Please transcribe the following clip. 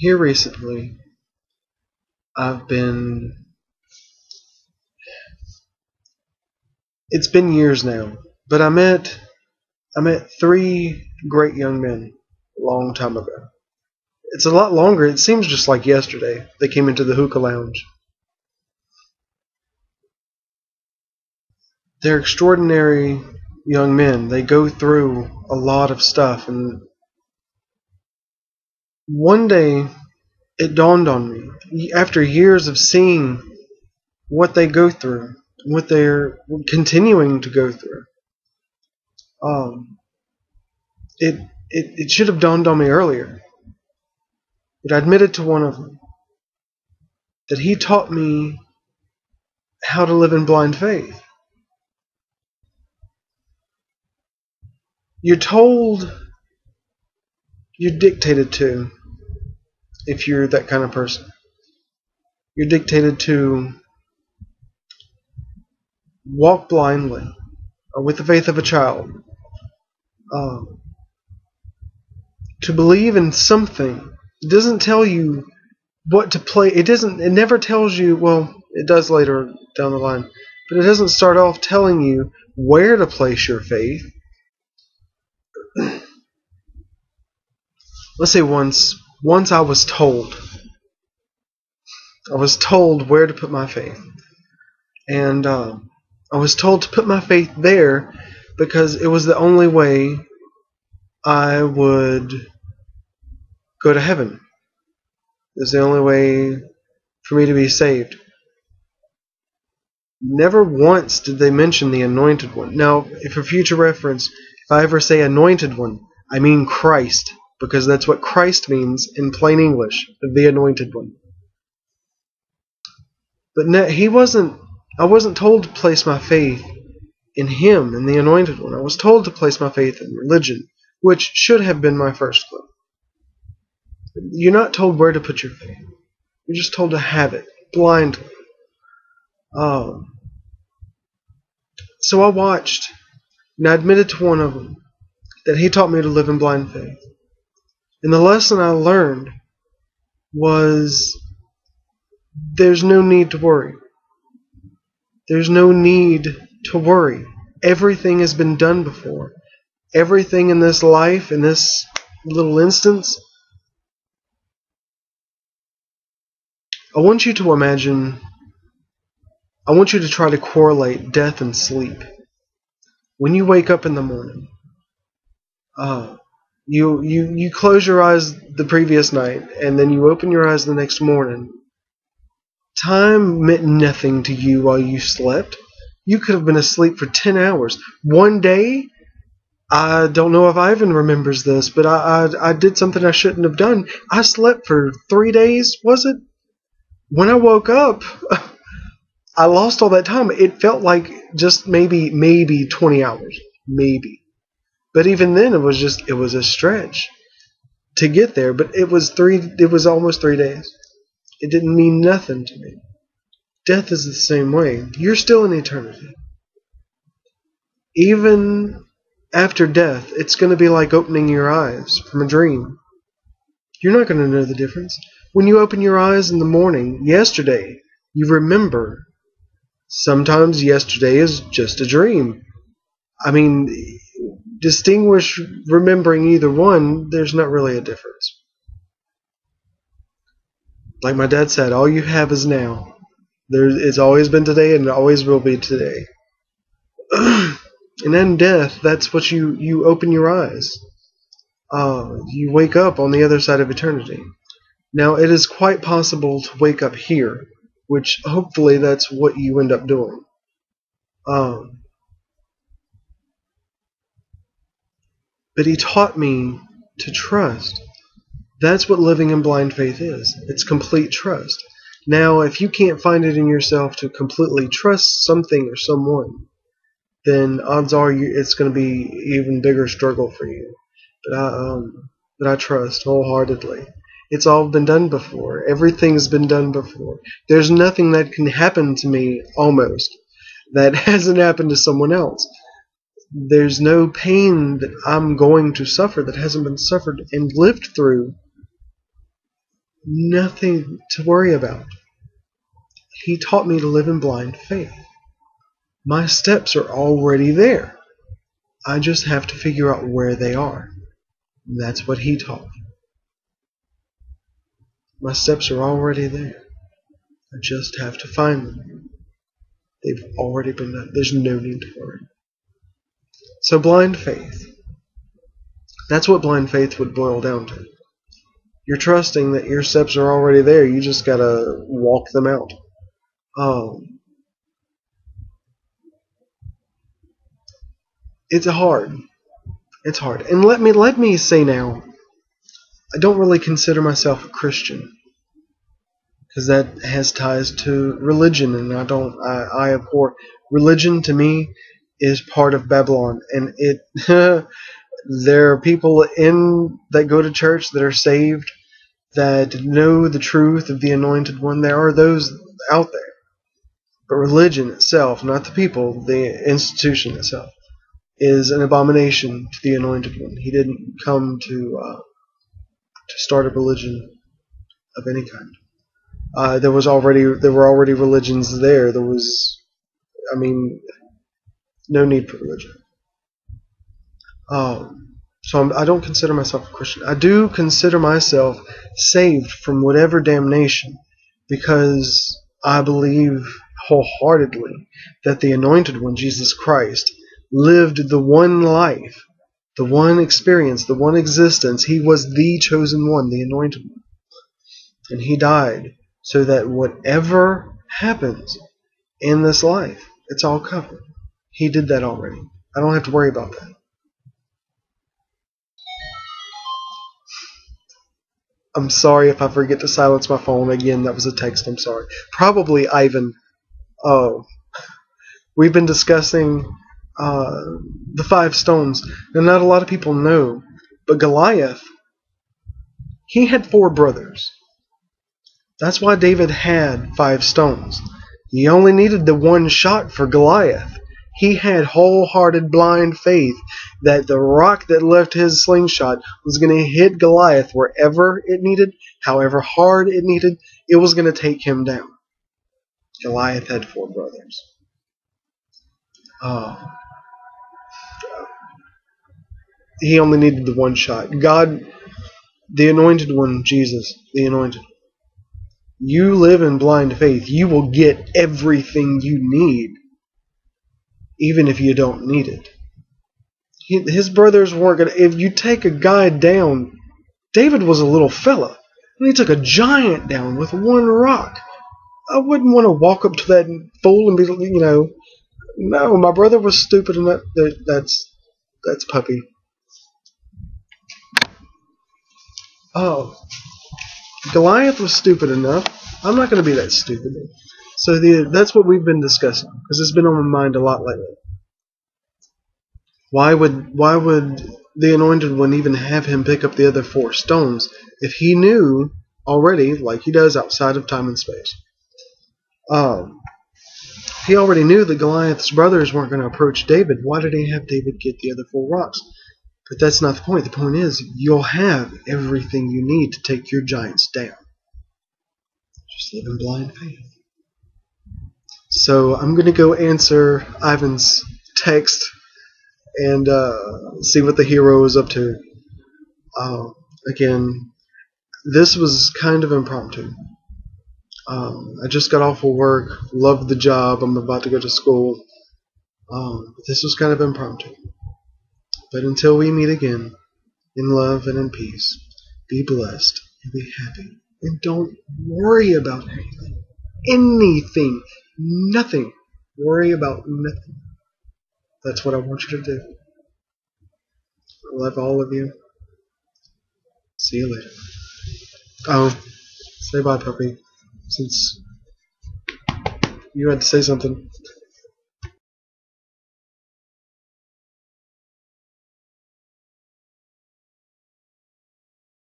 here recently, I've been. It's been years now, but I met three great young men a long time ago. It's a lot longer. It seems just like yesterday. They came into the hookah lounge. They're extraordinary young men. They go through a lot of stuff, and one day it dawned on me, after years of seeing what they go through, what they're continuing to go through. Um, it should have dawned on me earlier. But I admitted to one of them that he taught me how to live in blind faith. You're told, you're dictated to, if you're that kind of person, you're dictated to walk blindly, or with the faith of a child, to believe in something. It doesn't tell you what to play. It never tells you, well, it does later down the line, but it doesn't start off telling you where to place your faith. Let's say once I was told where to put my faith. And I was told to put my faith there because it was the only way I would go to heaven. It was the only way for me to be saved. Never once did they mention the Anointed One. Now, for future reference, if I ever say Anointed One, I mean Christ, because that's what Christ means in plain English, the Anointed One. But I wasn't told to place my faith in Him, in the Anointed One. I was told to place my faith in religion, which should have been my first clue. You're not told where to put your faith. You're just told to have it, blindly. So I watched, and I admitted to one of them that he taught me to live in blind faith. And the lesson I learned was there's no need to worry. There's no need to worry. Everything has been done before. Everything in this life, in this little instance, I want you to try to correlate death and sleep. When you wake up in the morning, you close your eyes the previous night, and then you open your eyes the next morning. Time meant nothing to you while you slept. You could have been asleep for 10 hours. One day, I don't know if Ivan remembers this, but I did something I shouldn't have done. I slept for 3 days, was it? When I woke up, I lost all that time. It felt like just maybe 20 hours. Maybe. But even then, it was a stretch to get there. But it was almost 3 days. It didn't mean nothing to me. Death is the same way. You're still in eternity. Even after death, it's going to be like opening your eyes from a dream. You're not going to know the difference. When you open your eyes in the morning, yesterday, you remember. Sometimes yesterday is just a dream. I mean, distinguish remembering either one, there's not really a difference. Like my dad said, all you have is now. It's always been today and it always will be today. And then death, that's what you open your eyes. You wake up on the other side of eternity. Now, it is quite possible to wake up here, which hopefully that's what you end up doing. But he taught me to trust. That's what living in blind faith is. It's complete trust. Now, if you can't find it in yourself to completely trust something or someone, then odds are it's going to be an even bigger struggle for you. But I trust wholeheartedly. It's all been done before. Everything's been done before. There's nothing that can happen to me, almost, that hasn't happened to someone else. There's no pain that I'm going to suffer that hasn't been suffered and lived through nothing to worry about. He taught me to live in blind faith. My steps are already there. I just have to figure out where they are. That's what he taught me. My steps are already there. I just have to find them. They've already been done. There's no need to worry. So blind faith. That's what blind faith would boil down to. You're trusting that your steps are already there. You just gotta walk them out. It's hard. It's hard. And let me say now, I don't really consider myself a Christian, because that has ties to religion, and I abhor religion. To me is part of Babylon, and it there are people that go to church that are saved, that know the truth of the Anointed One. There are those out there. But religion itself, not the people, the institution itself, is an abomination to the Anointed One. He didn't come to start a religion of any kind. There were already religions there. No need for religion. So I don't consider myself a Christian. I do consider myself saved from whatever damnation, because I believe wholeheartedly that the Anointed One, Jesus Christ, lived the one life, the one experience, the one existence. He was the chosen one, the Anointed One. And he died so that whatever happens in this life, it's all covered. He did that already. I don't have to worry about that. I'm sorry if I forget to silence my phone again. That was a text. I'm sorry. Probably Ivan. Oh, we've been discussing the 5 stones. Now, not a lot of people know, but Goliath, he had 4 brothers. That's why David had 5 stones. He only needed the one shot for Goliath. He had wholehearted blind faith that the rock that left his slingshot was going to hit Goliath wherever it needed, however hard it needed. It was going to take him down. Goliath had 4 brothers. He only needed the one shot. God, the Anointed One, Jesus, the Anointed. You live in blind faith. You will get everything you need, even if you don't need it. His brothers weren't going to... If you take a guy down... David was a little fella, and he took a giant down with one rock. I wouldn't want to walk up to that fool and be, no, my brother was stupid enough. That's puppy. Oh, Goliath was stupid enough. I'm not going to be that stupid. So that's what we've been discussing, because it's been on my mind a lot lately. Why would the Anointed One even have him pick up the other 4 stones if he knew already, like he does outside of time and space? He already knew that Goliath's brothers weren't going to approach David. Why did he have David get the other 4 rocks? But that's not the point. The point is, you'll have everything you need to take your giants down. Just live in blind faith. So I'm going to go answer Ivan's text and see what the hero is up to. Again, this was kind of impromptu. I just got off of work, loved the job, I'm about to go to school. This was kind of impromptu. But until we meet again, in love and in peace, be blessed and be happy. And don't worry about anything. Anything. Nothing. Worry about nothing. That's what I want you to do. I love all of you. See you later. Oh, say bye, puppy. Since you had to say something.